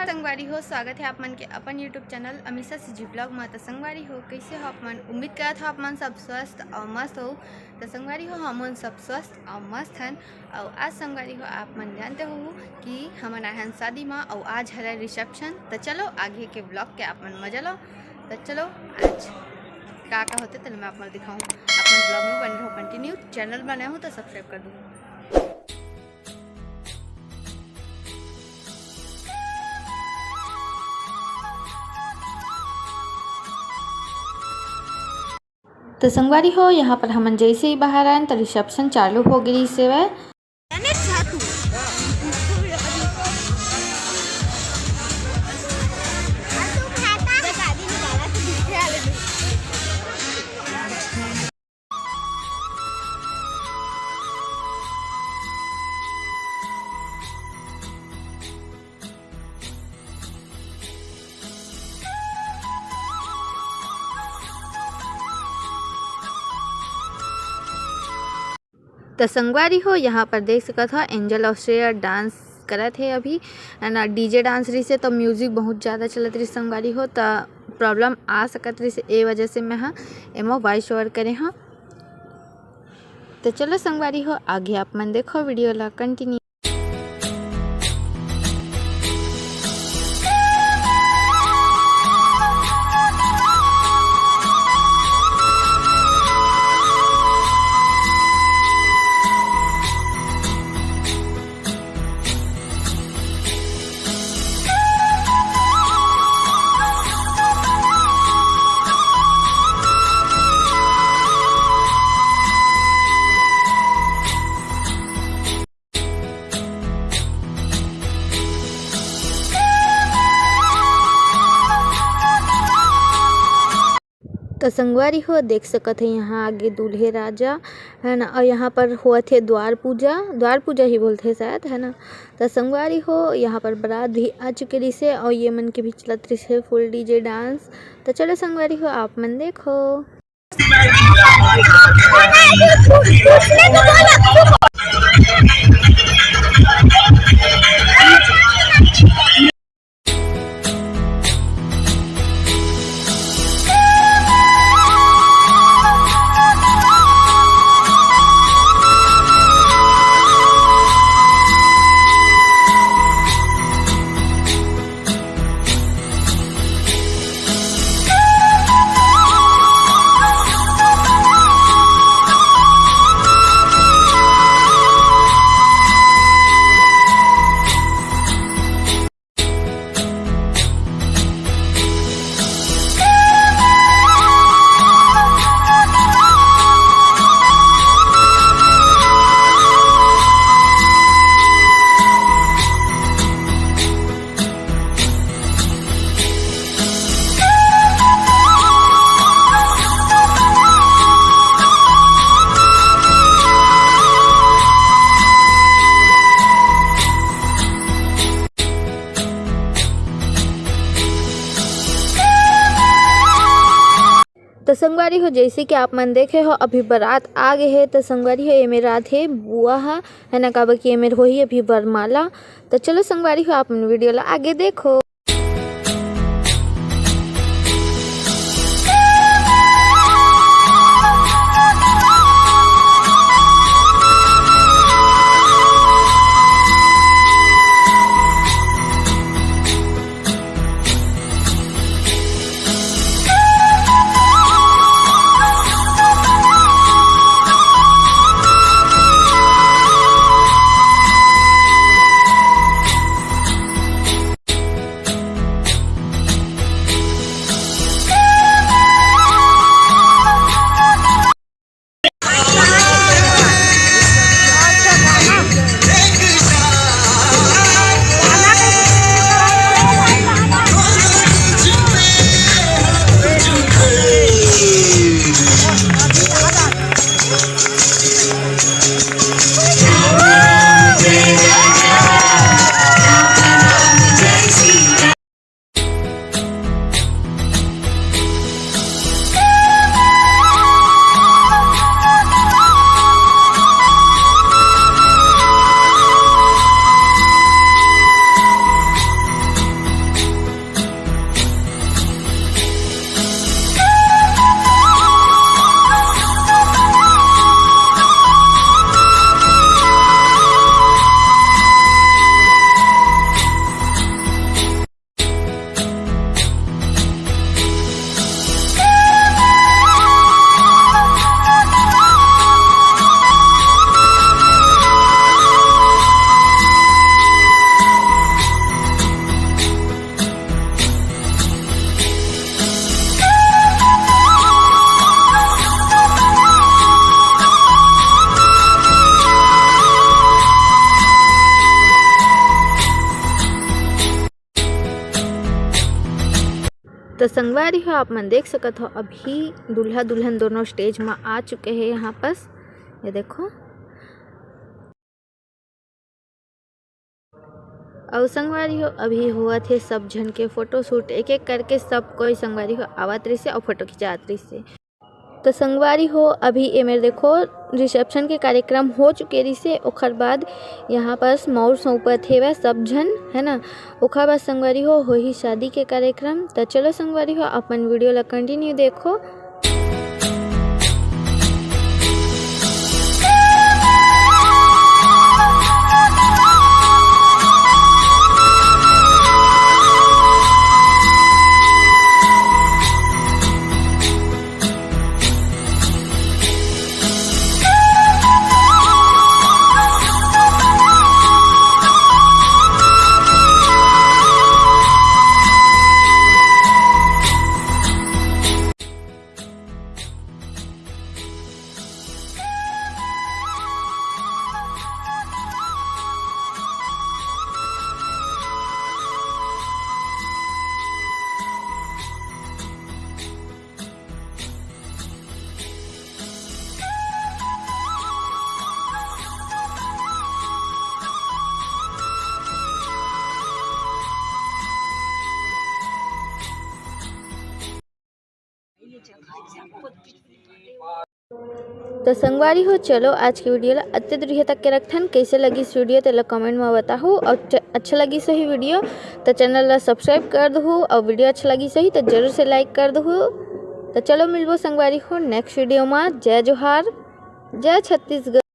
नमस्कार संगवारी हो, स्वागत है आप मन के अपन YouTube channel Amisha CG blog में। तो संगवारी हो कैसे हो आप मन? उम्मीद करत हो आप मन सब स्वस्थ और मस्त हो। तो संगवारी हो हम सब स्वस्थ और मस्त हैं। और आज संगवारी हो आप मन जानते हो कि हम आए हैं शादी में और आज है रिसेप्शन। तो चलो आगे के ब्लॉग के आप मन मजा लो। तो चलो आज का होते तो मैं आप मन दिखाऊँ। अपने ब्लॉग में बने रहो कंटिन्यू। चैनल बनाए हो तो सब्सक्राइब कर दो। तो संगवारी हो यहाँ पर हम जैसे ही बाहर आए तो रिसेप्शन चालू हो गई से वह तो संगवारी हो यहाँ पर देख सकता था एंजल ऑस्ट्रेलिया डांस करा थे अभी ना डीजे डांस रही से तो म्यूजिक बहुत ज़्यादा चलत रही संगवारी हो तो प्रॉब्लम आ सकत रही से ए वजह से मैं एमो वॉइस ओवर करे हाँ। तो चलो संगवारी हो आगे आप मन देखो वीडियो ला कंटिन्यू। तो संगवारी हो देख सकते हैं यहाँ आगे दूल्हे राजा है ना। और यहाँ पर हुआ थे द्वार पूजा ही बोलते हैं शायद है ना। तो संगवारी हो यहाँ पर बारात भी आ चुके रही से और ये मन के भी चलत रही से फुल डीजे डांस। तो चलो संगवारी हो आप मन देखो। तो संगवारी हो जैसे कि आप मन देखे हो अभी बारात आ गए है। तो संगवारी हो ये मेरा थे बुआ है ना काबा कि ये मेरे हो ही अभी वरमाला। तो चलो संगवारी हो आप वीडियो ला आगे देखो। तो संगवारी हो आप मन देख सकत हो अभी दूल्हा दुल्हन दोनों स्टेज में आ चुके हैं यहाँ पास। ये देखो और संगवारी हो अभी हुआ थे सब झन के फोटो शूट एक एक करके सब कोई संगवारी हो आवत रही से और फोटो खिंचात रही से। तो संगवारी हो अभी ये मेरे देखो रिसेप्शन के कार्यक्रम हो चुके रही से ओखर बाद यहाँ पास मौर सौंपत हेवे सब झन है ना। ओखर बाद संगवारी हो ही शादी के कार्यक्रम। तो चलो संगवारी हो अपन वीडियो ला कंटिन्यू देखो। तो संगवारी हो चलो आज की वीडियो ला अत्य दूर तक के रखथन। कैसे लगी इस वीडियो तो कमेंट में बताओ और अच्छा लगी सही वीडियो तो चैनल ला सब्सक्राइब कर दो और वीडियो अच्छा लगी सही तो जरूर से लाइक कर दो। तो चलो मिलबो संगवारी हो नेक्स्ट वीडियो में। जय जोहार, जय छत्तीसगढ़।